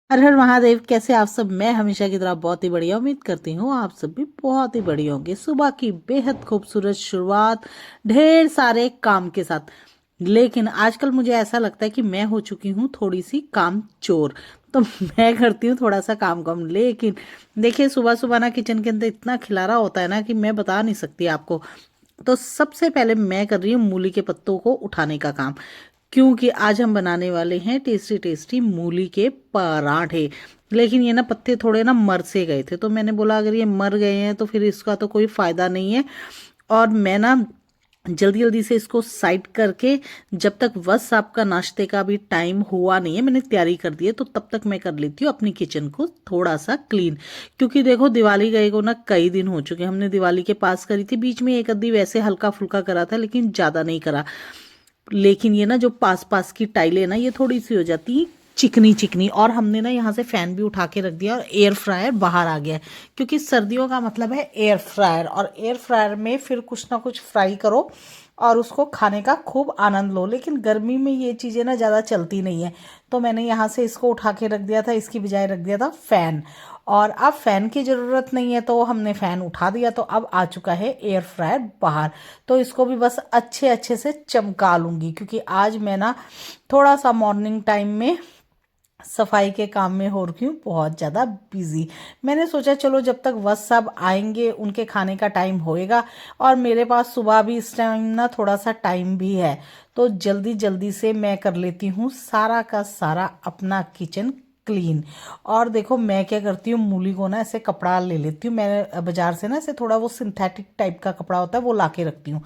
हर हर महादेव। कैसे आप सब? मैं हमेशा की तरह बहुत ही बढ़िया। उम्मीद करती हूँ आप सब भी बहुत ही बढ़िया होंगे। सुबह की बेहद खूबसूरत शुरुआत ढेर सारे काम के साथ। लेकिन आजकल मुझे ऐसा लगता है कि मैं हो चुकी हूँ थोड़ी सी काम चोर। तो मैं करती हूँ थोड़ा सा काम कम। लेकिन देखिए, सुबह सुबह ना किचन के अंदर इतना खिलारा होता है ना कि मैं बता नहीं सकती आपको। तो सबसे पहले मैं कर रही हूँ मूली के पत्तों को उठाने का काम, क्योंकि आज हम बनाने वाले हैं टेस्टी टेस्टी मूली के पराठे। लेकिन ये ना पत्ते थोड़े ना मर से गए थे, तो मैंने बोला अगर ये मर गए हैं तो फिर इसका तो कोई फ़ायदा नहीं है। और मैं ना जल्दी जल्दी से इसको साइड करके, जब तक बस आपका नाश्ते का भी टाइम हुआ नहीं है, मैंने तैयारी कर दी है, तो तब तक मैं कर लेती हूँ अपनी किचन को थोड़ा सा क्लीन। क्योंकि देखो, दिवाली गए को ना कई दिन हो चुके हैं। हमने दिवाली के पास करी थी, बीच में एक आधी वैसे हल्का फुल्का करा था, लेकिन ज़्यादा नहीं करा। लेकिन ये ना जो पास पास की टाइलें ना, ये थोड़ी सी हो जाती हैं चिकनी चिकनी। और हमने ना यहाँ से फैन भी उठा के रख दिया और एयर फ्रायर बाहर आ गया है, क्योंकि सर्दियों का मतलब है एयर फ्रायर। और एयर फ्रायर में फिर कुछ ना कुछ फ्राई करो और उसको खाने का खूब आनंद लो। लेकिन गर्मी में ये चीज़ें ना ज़्यादा चलती नहीं है, तो मैंने यहाँ से इसको उठा के रख दिया था, इसकी बजाय रख दिया था फ़ैन। और अब फ़ैन की ज़रूरत नहीं है, तो हमने फ़ैन उठा दिया, तो अब आ चुका है एयर फ्रायर बाहर। तो इसको भी बस अच्छे अच्छे से चमका लूँगी, क्योंकि आज मैं ना थोड़ा सा मॉर्निंग टाइम में सफाई के काम में हो रही हूँ बहुत ज़्यादा बिजी। मैंने सोचा चलो जब तक वह सब आएंगे उनके खाने का टाइम होएगा, और मेरे पास सुबह भी इस टाइम ना थोड़ा सा टाइम भी है, तो जल्दी जल्दी से मैं कर लेती हूँ सारा का सारा अपना किचन क्लीन। और देखो मैं क्या करती हूँ, मूली को ना ऐसे कपड़ा ले लेती हूँ, मैं बाजार से ना ऐसे थोड़ा वो सिंथेटिक टाइप का कपड़ा होता है वो ला के रखती हूँ।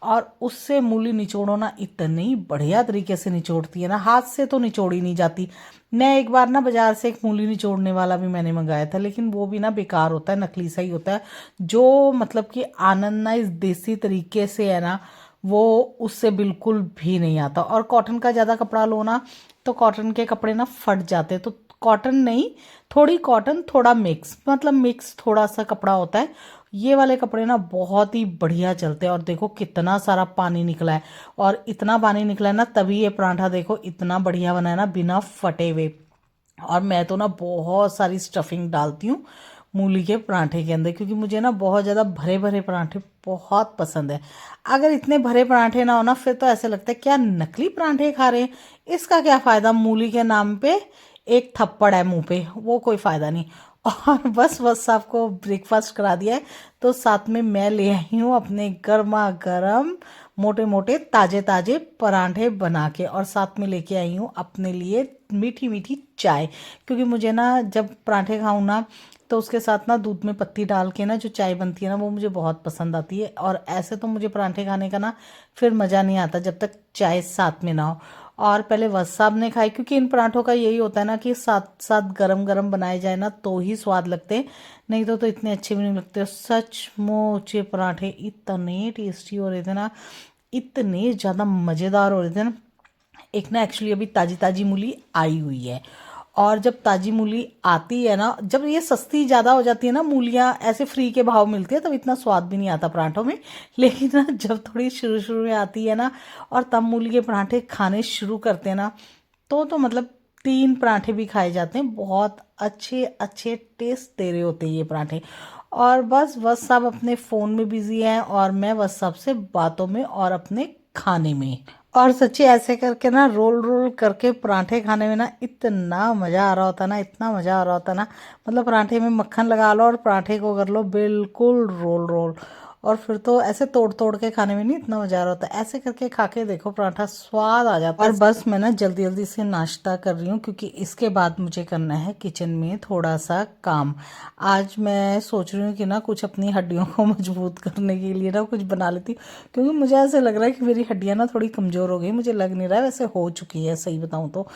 और उससे मूली निचोड़ो ना, इतनी बढ़िया तरीके से निचोड़ती है ना, हाथ से तो निचोड़ी नहीं जाती। मैं एक बार ना बाजार से एक मूली निचोड़ने वाला भी मैंने मंगाया था, लेकिन वो भी ना बेकार होता है, नकली सा ही होता है। जो मतलब कि आनंद ना इस देसी तरीके से है ना, वो उससे बिल्कुल भी नहीं आता। और कॉटन का ज़्यादा कपड़ा लो ना, तो कॉटन के कपड़े ना फट जाते हैं। तो कॉटन नहीं, थोड़ी कॉटन थोड़ा मिक्स, मतलब मिक्स थोड़ा सा कपड़ा होता है, ये वाले कपड़े ना बहुत ही बढ़िया चलते हैं। और देखो कितना सारा पानी निकला है, और इतना पानी निकला है ना, तभी ये पराठा देखो इतना बढ़िया बना है ना, बिना फटे हुए। और मैं तो ना बहुत सारी स्टफिंग डालती हूँ मूली के पराठे के अंदर, क्योंकि मुझे ना बहुत ज़्यादा भरे भरे पराठे बहुत पसंद है। अगर इतने भरे पराठे ना हो ना, फिर तो ऐसे लगता है क्या नकली पराठे खा रहे हैं। इसका क्या फ़ायदा, मूली के नाम पे एक थप्पड़ है मुंह पे, वो कोई फ़ायदा नहीं। और बस आपको ब्रेकफास्ट करा दिया है, तो साथ में मैं ले आई हूँ अपने गर्मा गर्म मोटे मोटे ताजे ताजे पराठे बना के, और साथ में लेके आई हूँ अपने लिए मीठी मीठी चाय। क्योंकि मुझे ना जब पराठे खाऊं ना, तो उसके साथ ना दूध में पत्ती डाल के ना जो चाय बनती है ना, वो मुझे बहुत पसंद आती है। और ऐसे तो मुझे पराठे खाने का ना फिर मज़ा नहीं आता जब तक चाय साथ में ना हो। और पहले वह साहब ने खाई, क्योंकि इन पराठों का यही होता है ना कि साथ साथ गरम गरम बनाए जाए ना तो ही स्वाद लगते हैं, नहीं तो इतने अच्छे भी नहीं लगते। सचमुच ये पराठे इतने टेस्टी हो रहे थे ना, इतने ज़्यादा मज़ेदार हो रहे थे ना। एक ना एक्चुअली अभी ताज़ी ताज़ी मूली आई हुई है, और जब ताज़ी मूली आती है ना, जब ये सस्ती ज़्यादा हो जाती है ना, मूलियाँ ऐसे फ्री के भाव मिलती है, तब इतना स्वाद भी नहीं आता पराठों में। लेकिन ना जब थोड़ी शुरू शुरू में आती है ना, और तब मूली के पराठे खाने शुरू करते हैं ना, तो मतलब 3 पराठे भी खाए जाते हैं। बहुत अच्छे अच्छे टेस्ट दे रहे होते हैं ये पराठे। और बस सब अपने फ़ोन में बिजी हैं, और मैं बस सबसे बातों में और अपने खाने में। और सच्ची ऐसे करके ना रोल रोल करके पराठे खाने में ना इतना मज़ा आ रहा होता ना, इतना मज़ा आ रहा होता ना। मतलब पराठे में मक्खन लगा लो और पराठे को कर लो बिल्कुल रोल रोल, और फिर तो ऐसे तोड़ तोड़ के खाने में नहीं इतना मज़ा आ रहा होता। ऐसे करके खा के देखो, पराठा स्वाद आ जाता है। और बस मैं ना जल्दी जल्दी से नाश्ता कर रही हूँ, क्योंकि इसके बाद मुझे करना है किचन में थोड़ा सा काम। आज मैं सोच रही हूँ कि ना कुछ अपनी हड्डियों को मजबूत करने के लिए ना कुछ बना लेती हूँ, क्योंकि मुझे ऐसे लग रहा है कि मेरी हड्डियाँ ना थोड़ी कमज़ोर हो गई। मुझे लग नहीं रहा है, वैसे हो चुकी है सही बताऊँ तो।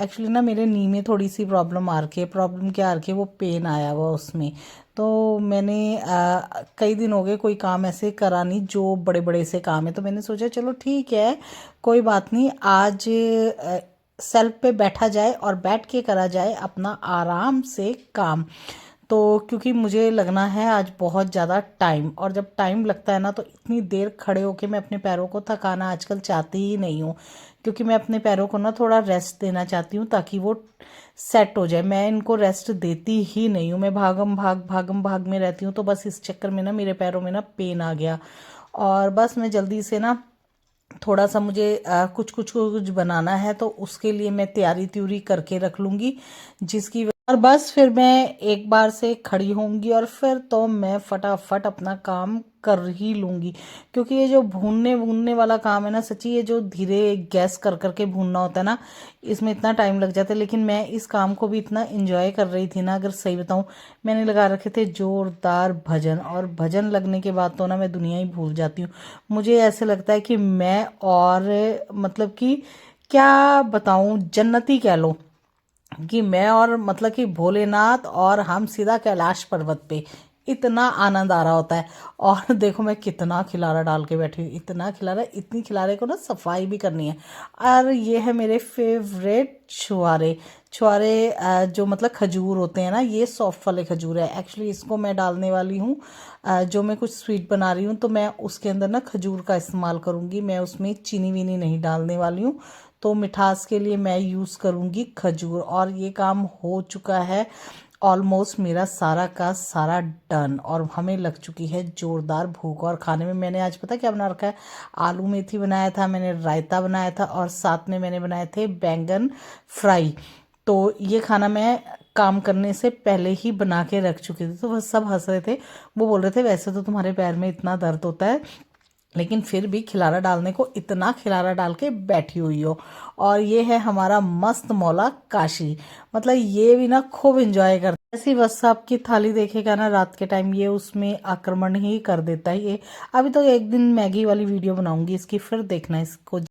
एक्चुअली ना मेरे नी में थोड़ी सी प्रॉब्लम आ रखी है। प्रॉब्लम क्या आ रखी है, वो पेन आया हुआ उसमें। तो मैंने कई दिन हो गए कोई काम ऐसे करा नहीं जो बड़े बड़े से काम है, तो मैंने सोचा चलो ठीक है, कोई बात नहीं, आज सेल्फ पे बैठा जाए और बैठ के करा जाए अपना आराम से काम। तो क्योंकि मुझे लगना है आज बहुत ज़्यादा टाइम, और जब टाइम लगता है ना, तो इतनी देर खड़े होके मैं अपने पैरों को थकाना आजकल चाहती ही नहीं हूँ। क्योंकि मैं अपने पैरों को ना थोड़ा रेस्ट देना चाहती हूँ ताकि वो सेट हो जाए। मैं इनको रेस्ट देती ही नहीं हूँ, मैं भागम भाग में रहती हूँ। तो बस इस चक्कर में ना मेरे पैरों में ना पेन आ गया, और बस मैं जल्दी से ना थोड़ा सा मुझे कुछ बनाना है, तो उसके लिए मैं तैयारी त्यूरी करके रख लूँगी, जिसकी और बस फिर मैं एक बार से खड़ी होंगी और फिर तो मैं फटाफट अपना काम कर ही लूँगी। क्योंकि ये जो भूनने भूनने वाला काम है ना, सच्ची ये जो धीरे गैस कर करके भूनना होता है ना, इसमें इतना टाइम लग जाता है। लेकिन मैं इस काम को भी इतना इंजॉय कर रही थी ना, अगर सही बताऊँ। मैंने लगा रखे थे जोरदार भजन, और भजन लगने के बाद तो ना मैं दुनिया ही भूल जाती हूँ। मुझे ऐसे लगता है कि मैं और मतलब कि क्या बताऊँ, जन्नती कह लो, कि मैं और मतलब कि भोलेनाथ और हम सीधा कैलाश पर्वत पे, इतना आनंद आ रहा होता है। और देखो मैं कितना खिलारा डाल के बैठी हूँ, इतना खिलारा, इतनी खिलारे को ना सफाई भी करनी है। और ये है मेरे फेवरेट छुआरे। छुआरे जो मतलब खजूर होते हैं ना, ये सॉफ्ट वाले खजूर है। एक्चुअली इसको मैं डालने वाली हूँ, जो मैं कुछ स्वीट बना रही हूँ तो मैं उसके अंदर ना खजूर का इस्तेमाल करूँगी। मैं उसमें चीनी वीनी नहीं डालने वाली हूँ, तो मिठास के लिए मैं यूज़ करूँगी खजूर। और ये काम हो चुका है ऑलमोस्ट मेरा सारा का सारा डन, और हमें लग चुकी है जोरदार भूख। और खाने में मैंने आज पता क्या बना रखा है, आलू मेथी बनाया था, मैंने रायता बनाया था, और साथ में मैंने बनाए थे बैंगन फ्राई। तो ये खाना मैं काम करने से पहले ही बना के रख चुकी थी। तो वह सब हंस रहे थे, वो बोल रहे थे वैसे तो तुम्हारे पैर में इतना दर्द होता है, लेकिन फिर भी खिलारा डालने को इतना खिलारा डाल के बैठी हुई हो। और ये है हमारा मस्त मौला काशी, मतलब ये भी ना खूब एंजॉय करता है। ऐसी बस आपकी थाली देखेगा ना रात के टाइम, ये उसमें आक्रमण ही कर देता है ये। अभी तो एक दिन मैगी वाली वीडियो बनाऊंगी इसकी, फिर देखना इसको।